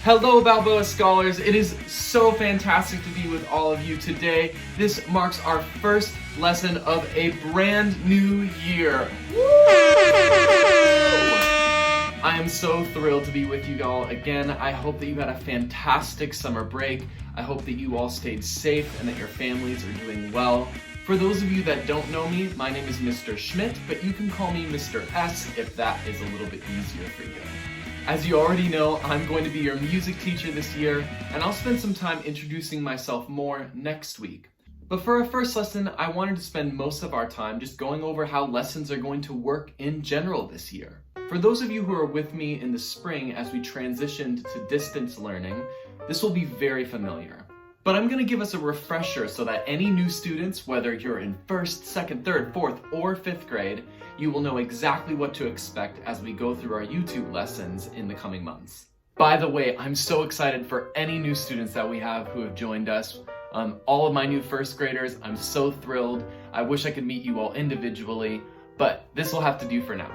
Hello Balboa Scholars, it is so fantastic to be with all of you today. This marks our first lesson of a brand new year. Woo! I am so thrilled to be with you all again. I hope that you had a fantastic summer break. I hope that you all stayed safe and that your families are doing well. For those of you that don't know me, my name is Mr. Schmidt, but you can call me Mr. S if that is a little bit easier for you. As you already know, I'm going to be your music teacher this year, and I'll spend some time introducing myself more next week. But for our first lesson, I wanted to spend most of our time just going over how lessons are going to work in general this year. For those of you who are with me in the spring as we transitioned to distance learning, this will be very familiar. But I'm going to give us a refresher so that any new students, whether you're in 1st, 2nd, 3rd, 4th, or 5th grade, you will know exactly what to expect as we go through our YouTube lessons in the coming months. By the way, I'm so excited for any new students that we have who have joined us. All of my new 1st graders, I'm so thrilled. I wish I could meet you all individually, but this will have to do for now.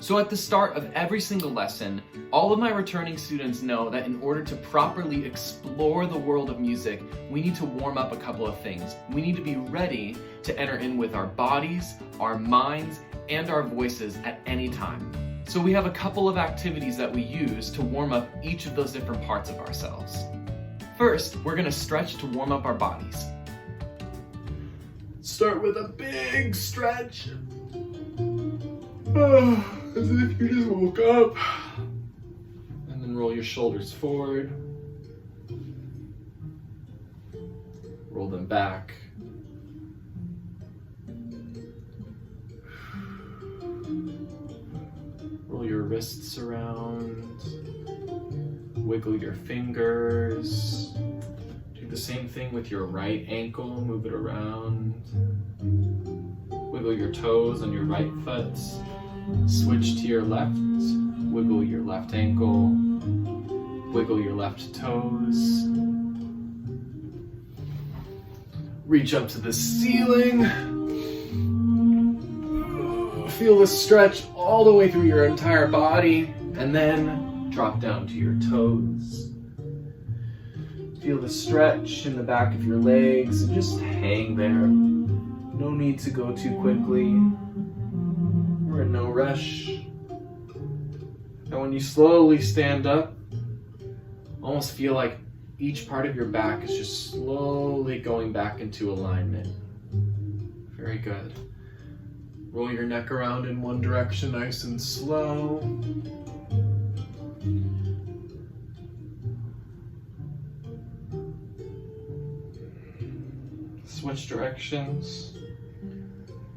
So at the start of every single lesson, all of my returning students know that in order to properly explore the world of music, we need to warm up a couple of things. We need to be ready to enter in with our bodies, our minds, and our voices at any time. So we have a couple of activities that we use to warm up each of those different parts of ourselves. First, we're going to stretch to warm up our bodies. Start with a big stretch. As if you just woke up. And then roll your shoulders forward. Roll them back. Roll your wrists around. Wiggle your fingers. Do the same thing with your right ankle. Move it around. Wiggle your toes on your right foot. Switch to your left, wiggle your left ankle, wiggle your left toes. Reach up to the ceiling. Feel the stretch all the way through your entire body, and then drop down to your toes. Feel the stretch in the back of your legs, and just hang there. No need to go too quickly. We're in no rush. And when you slowly stand up, almost feel like each part of your back is just slowly going back into alignment. Very good. Roll your neck around in one direction, nice and slow. Switch directions.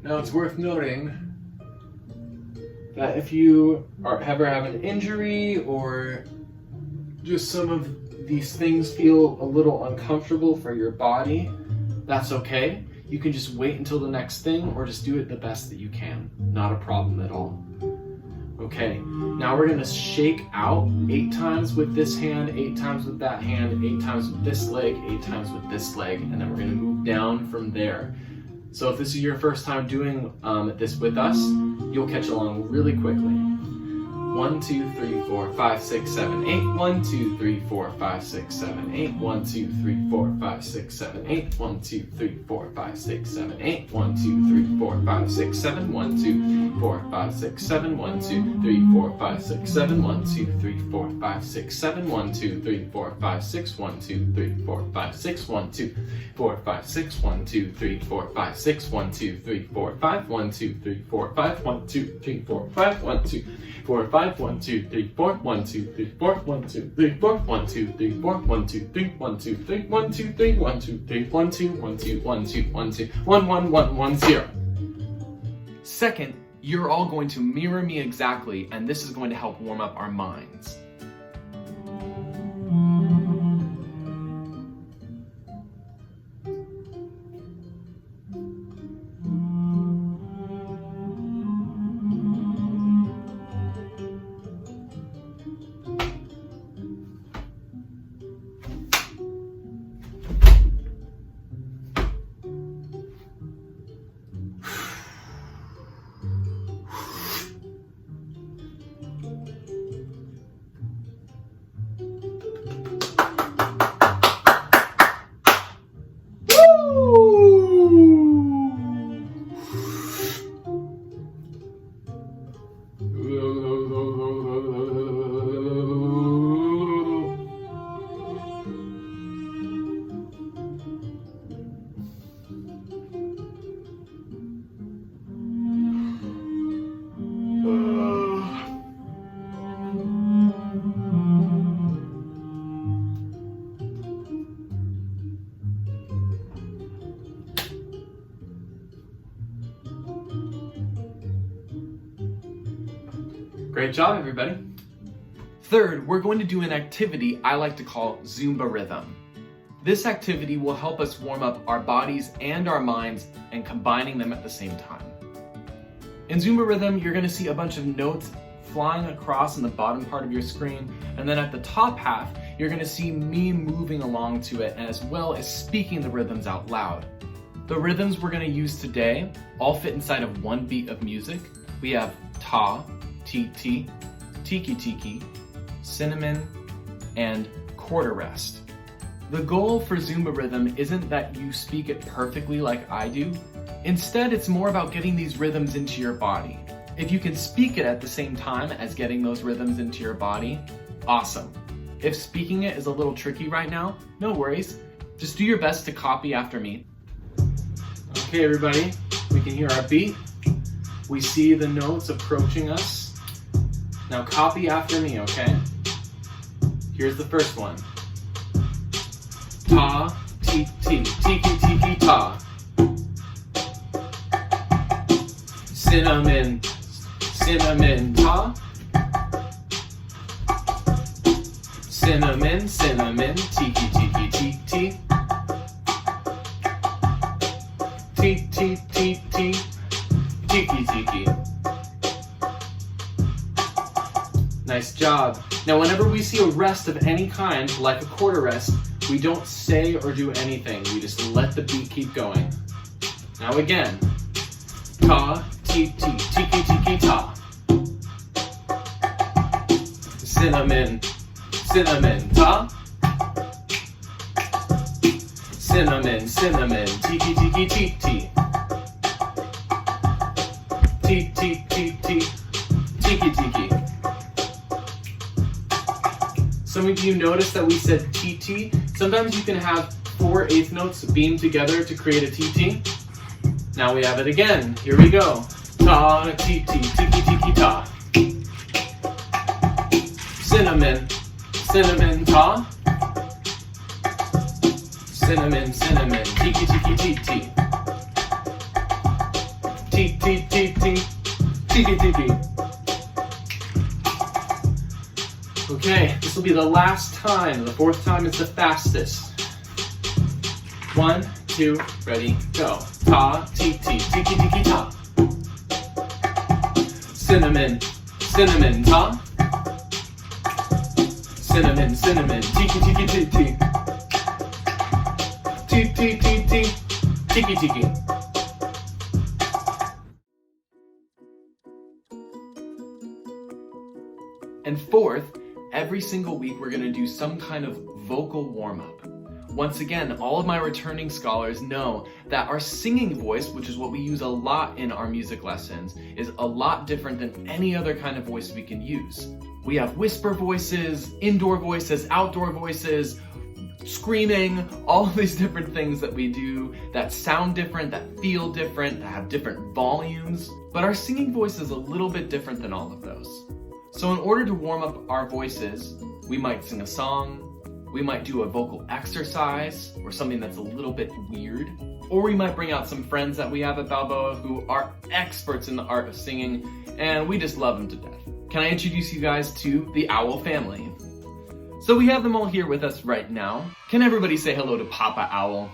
Now it's worth noting that if you ever have an injury or just some of these things feel a little uncomfortable for your body, that's okay. You can just wait until the next thing or just do it the best that you can. Not a problem at all. Okay, now we're gonna shake out 8 times with this hand, 8 times with that hand, 8 times with this leg, 8 times with this leg, and then we're gonna move down from there. So if this is your first time doing this with us, you'll catch along really quickly. 1, 2, 3, 4, 5, 6, 7, 8. 1, 2, 3, 4, 5, 6, 7, 8. 1, 2, 3, 4, 5, 6, 7, 8. 1, 2, 3, 4, 5, 6, 7, 8. 1, 2, 3, 4, 5, 6, 7. 1, 2, 4, 5, 6, 7. 1, 2, 3, 4, 5, 6, 7. 1, 2, 3, 4, 5, 6, 7. 1, 2, 3, 4, 5, 6. 1, 2, 3, 4, 5, 6. 1, 2, 4, 5, 6. 1, 2, 3, 4, 5, 6. 1, 2, 3, 4, 5. 1, 2, 3, 4, 5. 1, 2, 3, 4, 5. 1, 2, 4, 5. 1, 2, 3, 4. 1, 2, 3, 4. 1, 2, 3, 4. 1, 2, 3, 4. 1, 2, 3. 1, 2, 3. 1, 2, 3. 1, 2, 3. 1, 2, 1, 2, 1, 2, 1, 2, 1, 1, 1, 1, 0. Second, you're all going to mirror me exactly, and this is going to help warm up our minds. Great job, everybody. Third, we're going to do an activity I like to call Zumba Rhythm. This activity will help us warm up our bodies and our minds and combining them at the same time. In Zumba Rhythm, you're going to see a bunch of notes flying across in the bottom part of your screen, and then at the top half, you're going to see me moving along to it, as well as speaking the rhythms out loud. The rhythms we're going to use today all fit inside of one beat of music. We have ta, ti-ti, tiki-tiki, cinnamon, and quarter rest. The goal for Zumba Rhythm isn't that you speak it perfectly like I do. Instead, it's more about getting these rhythms into your body. If you can speak it at the same time as getting those rhythms into your body, awesome. If speaking it is a little tricky right now, no worries. Just do your best to copy after me. Okay, everybody, we can hear our beat. We see the notes approaching us. Now copy after me, okay? Here's the first one. Ta, ti, ti, tiki, tiki, ta. Cinnamon, cinnamon, ta. Cinnamon, cinnamon, tiki, tiki, ti, ti. Ti, ti, ti, ti, tiki, tiki. Nice job. Now, whenever we see a rest of any kind, like a quarter rest, we don't say or do anything. We just let the beat keep going. Now again. Ta, ti, ti, tiki, tiki, ta. Cinnamon, cinnamon, ta. Cinnamon, cinnamon, tiki, tiki, ti, ti. Ti, ti, ti, ti, tiki, tiki. Some of you noticed that we said TT. Sometimes you can have 4 eighth notes beamed together to create a TT. Now we have it again. Here we go. Ta, ti, ti, tiki, tiki, ta. Cinnamon, cinnamon, ta. Cinnamon, cinnamon, tiki, tiki, ti, ti. Ti, ti, ti, ti, tiki, tiki. Okay, this will be the last time. The 4th time is the fastest. 1, 2, ready, go. Ta, ti, ti, tiki, tiki, ta. Cinnamon, cinnamon, ta. Cinnamon, cinnamon, tiki, tiki, ti, ti. Ti, ti, ti, ti, tiki, tiki. And 4th, every single week we're going to do some kind of vocal warm-up. Once again, all of my returning scholars know that our singing voice, which is what we use a lot in our music lessons, is a lot different than any other kind of voice we can use. We have whisper voices, indoor voices, outdoor voices, screaming, all of these different things that we do that sound different, that feel different, that have different volumes. But our singing voice is a little bit different than all of those. So in order to warm up our voices, we might sing a song, we might do a vocal exercise, or something that's a little bit weird, or we might bring out some friends that we have at Balboa who are experts in the art of singing, and we just love them to death. Can I introduce you guys to the Owl family? So we have them all here with us right now. Can everybody say hello to Papa Owl?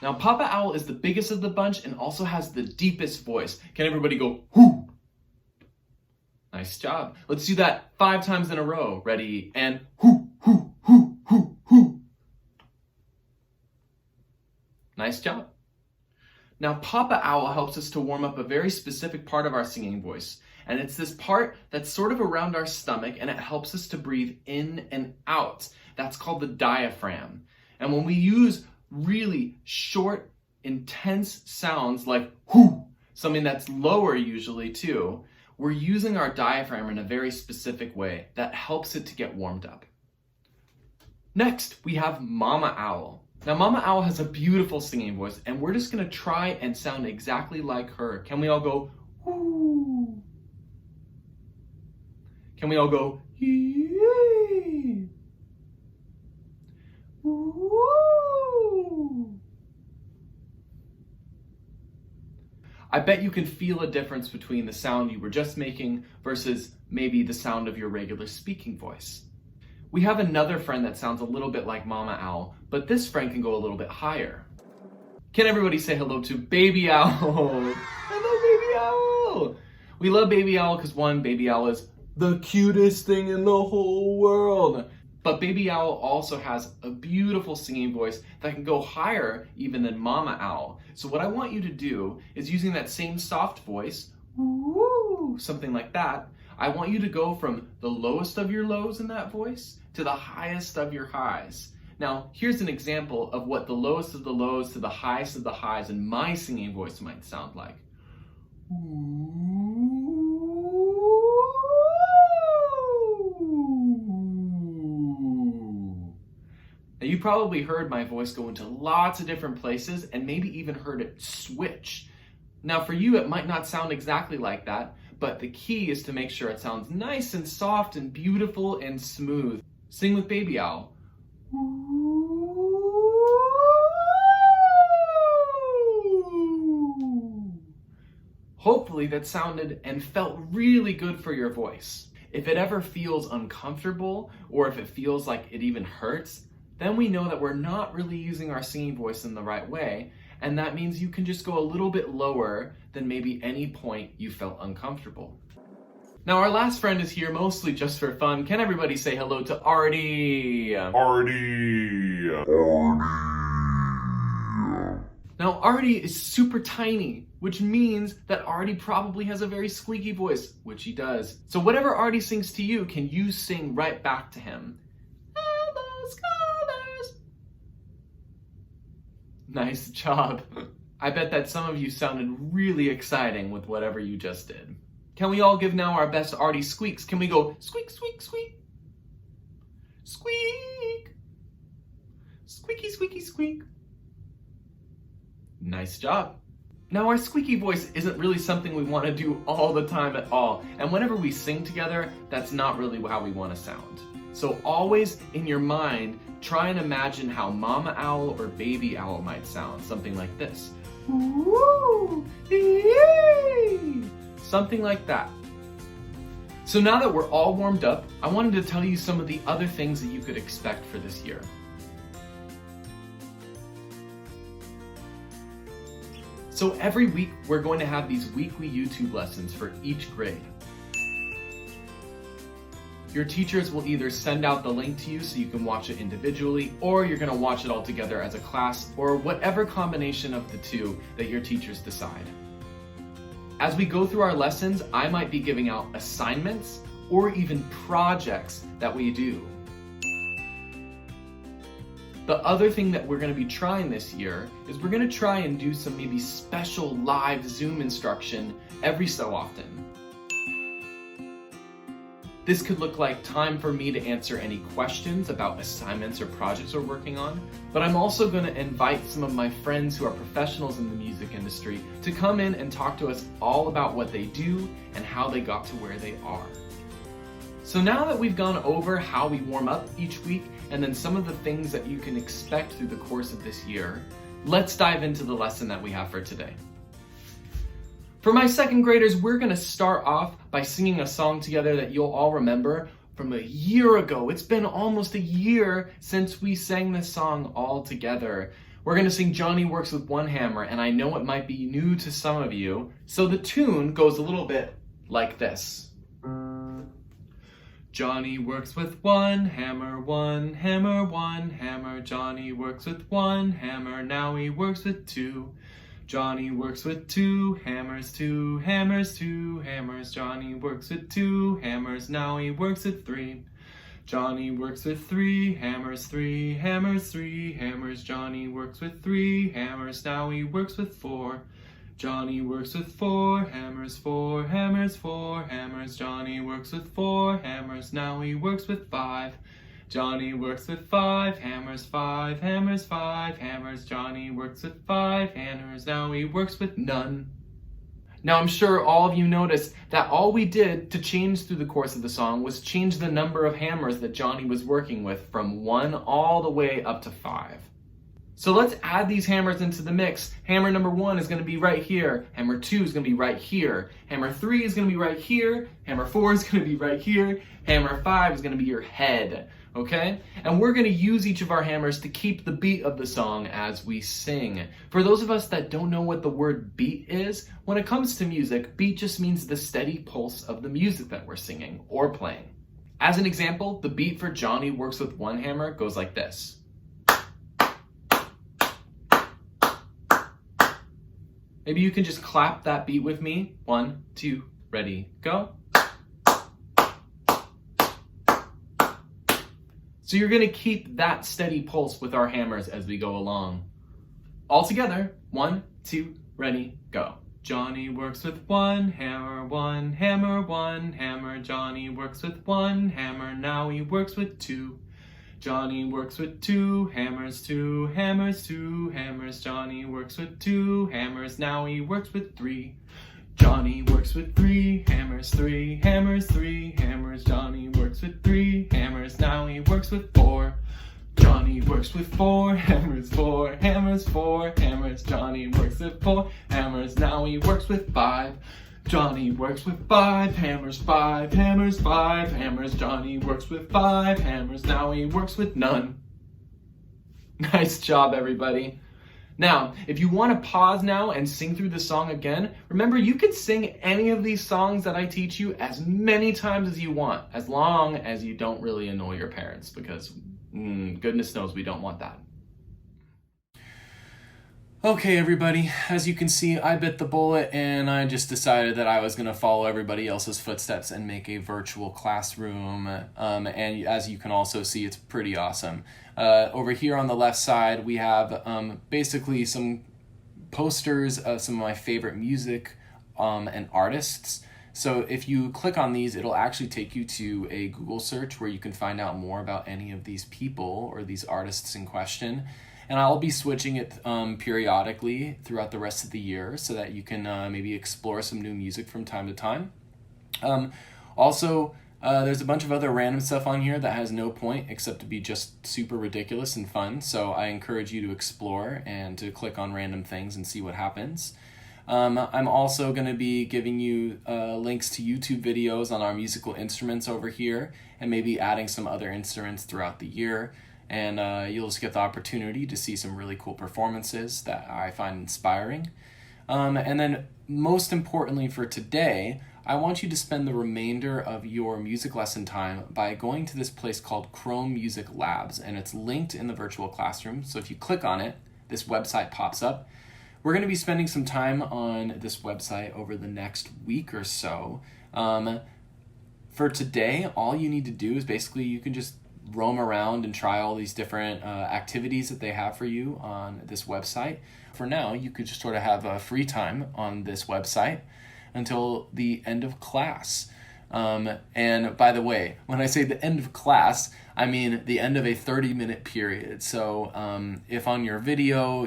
Now Papa Owl is the biggest of the bunch and also has the deepest voice. Can everybody go, hoo? Nice job. Let's do that 5 times in a row. Ready? And hoo, hoo, hoo, hoo, hoo. Nice job. Now, Papa Owl helps us to warm up a very specific part of our singing voice. And it's this part that's sort of around our stomach, and it helps us to breathe in and out. That's called the diaphragm. And when we use really short, intense sounds like whoo, something that's lower usually too, we're using our diaphragm in a very specific way that helps it to get warmed up. Next, we have Mama Owl. Now, Mama Owl has a beautiful singing voice, and we're just gonna try and sound exactly like her. Can we all go, whoo? Can we all go, yee? Woo? I bet you can feel a difference between the sound you were just making versus maybe the sound of your regular speaking voice. We have another friend that sounds a little bit like Mama Owl, but this friend can go a little bit higher. Can everybody say hello to Baby Owl? Hello, Baby Owl! We love Baby Owl because one, Baby Owl is the cutest thing in the whole world. But Baby Owl also has a beautiful singing voice that can go higher even than Mama Owl. So what I want you to do is, using that same soft voice, woo, something like that, I want you to go from the lowest of your lows in that voice to the highest of your highs. Now, here's an example of what the lowest of the lows to the highest of the highs in my singing voice might sound like. Now, you probably heard my voice go into lots of different places and maybe even heard it switch. Now, for you, it might not sound exactly like that, but the key is to make sure it sounds nice and soft and beautiful and smooth. Sing with Baby Owl. Hopefully that sounded and felt really good for your voice. If it ever feels uncomfortable, or if it feels like it even hurts, then we know that we're not really using our singing voice in the right way, and that means you can just go a little bit lower than maybe any point you felt uncomfortable. Now, our last friend is here mostly just for fun. Can everybody say hello to Artie? Artie. Now, Artie is super tiny, which means that Artie probably has a very squeaky voice, which he does. So whatever Artie sings to you, can you sing right back to him? Hello, scholars! Nice job. I bet that some of you sounded really exciting with whatever you just did. Can we all give now our best Artie squeaks? Can we go squeak, squeak, squeak? Squeak! Squeaky, squeaky, squeak. Nice job. Now, our squeaky voice isn't really something we want to do all the time at all. And whenever we sing together, that's not really how we want to sound. So always in your mind, try and imagine how Mama Owl or Baby Owl might sound. Something like this. Woo! Yay! Something like that. So now that we're all warmed up, I wanted to tell you some of the other things that you could expect for this year. So every week, we're going to have these weekly YouTube lessons for each grade. Your teachers will either send out the link to you so you can watch it individually, or you're going to watch it all together as a class, or whatever combination of the two that your teachers decide. As we go through our lessons, I might be giving out assignments or even projects that we do. The other thing that we're going to be trying this year is we're going to try and do some maybe special live Zoom instruction every so often. This could look like time for me to answer any questions about assignments or projects we're working on, but I'm also going to invite some of my friends who are professionals in the music industry to come in and talk to us all about what they do and how they got to where they are. So now that we've gone over how we warm up each week and then some of the things that you can expect through the course of this year, let's dive into the lesson that we have for today. For my second graders, we're going to start off by singing a song together that you'll all remember from a year ago. It's been almost a year since we sang this song all together. We're going to sing Johnny Works with One Hammer, and I know it might be new to some of you. So the tune goes a little bit like this. Johnny works with one hammer, one hammer, one hammer. Johnny works with one hammer, now he works with two. Johnny works with two hammers, two hammers, two hammers. Johnny works with two hammers, now he works with three. Johnny works with three hammers, three hammers, three hammers. Johnny works with three hammers, now he works with four. Johnny works with four hammers, four hammers, four hammers. Johnny works with four hammers, now he works with five. Johnny works with five hammers, five hammers, five hammers. Johnny works with five hammers, now he works with none. Now I'm sure all of you noticed that all we did to change through the course of the song was change the number of hammers that Johnny was working with from one all the way up to five. So let's add these hammers into the mix. Hammer number 1 is going to be right here. Hammer 2 is going to be right here. Hammer 3 is going to be right here. Hammer 4 is going to be right here. Hammer 5 is going to be your head. Okay? And we're going to use each of our hammers to keep the beat of the song as we sing. For those of us that don't know what the word beat is, when it comes to music, beat just means the steady pulse of the music that we're singing or playing. As an example, the beat for Johnny Works with One Hammer goes like this. Maybe you can just clap that beat with me. 1, 2, ready, go. So you're gonna keep that steady pulse with our hammers as we go along. All together, 1, 2, ready, go. Johnny works with one hammer, one hammer, one hammer. Johnny works with one hammer, now he works with two. Johnny works with two hammers, two hammers, two hammers. Johnny works with two hammers, now he works with three. Johnny works with three hammers, three hammers, three hammers. Johnny works with three hammers, now he works with four. Johnny works with four hammers, four hammers, four hammers. Johnny works with four hammers, now he works with five. Johnny works with five hammers, five hammers, five hammers. Johnny works with five hammers, now he works with none. Nice job, everybody. Now, if you want to pause now and sing through the song again, remember you can sing any of these songs that I teach you as many times as you want, as long as you don't really annoy your parents, because goodness knows we don't want that. Okay, everybody, as you can see, I bit the bullet and I just decided that I was going to follow everybody else's footsteps and make a virtual classroom. And as you can also see, it's pretty awesome. Over here on the left side, we have basically some posters of some of my favorite music and artists. So if you click on these, it'll actually take you to a Google search where you can find out more about any of these people or these artists in question. And I'll be switching it periodically throughout the rest of the year so that you can maybe explore some new music from time to time. Also, there's a bunch of other random stuff on here that has no point except to be just super ridiculous and fun. So I encourage you to explore and to click on random things and see what happens. I'm also going to be giving you links to YouTube videos on our musical instruments over here and maybe adding some other instruments throughout the year. And you'll just get the opportunity to see some really cool performances that I find inspiring. And then most importantly for today, I want you to spend the remainder of your music lesson time by going to this place called Chrome Music Labs, and it's linked in the virtual classroom. So if you click on it, this website pops up. We're going to be spending some time on this website over the next week or so. For today, all you need to do is basically you can just roam around and try all these different activities that they have for you on this website. For now, you could just sort of have free time on this website until the end of class. And by the way, when I say the end of class, I mean the end of a 30-minute period. So if on your video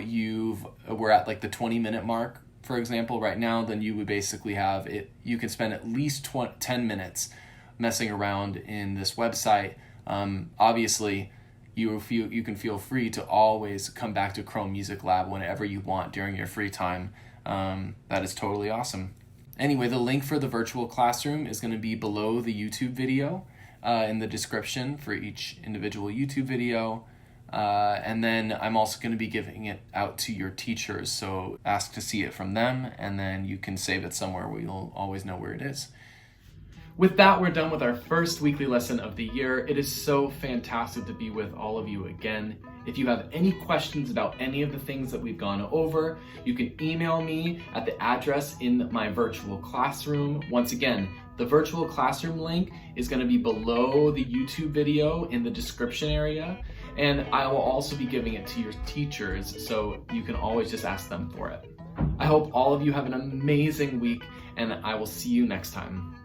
we're at like the 20-minute mark, for example, right now, then you would basically have it. You can spend at least 10 minutes messing around in this website. Obviously, you can feel free to always come back to Chrome Music Lab whenever you want during your free time. That is totally awesome. Anyway, the link for the virtual classroom is going to be below the YouTube video in the description for each individual YouTube video. And then I'm also going to be giving it out to your teachers, so ask to see it from them, and then you can save it somewhere where you'll always know where it is. With that, we're done with our first weekly lesson of the year. It is so fantastic to be with all of you again. If you have any questions about any of the things that we've gone over, you can email me at the address in my virtual classroom. Once again, the virtual classroom link is going to be below the YouTube video in the description area, and I will also be giving it to your teachers, so you can always just ask them for it. I hope all of you have an amazing week, and I will see you next time.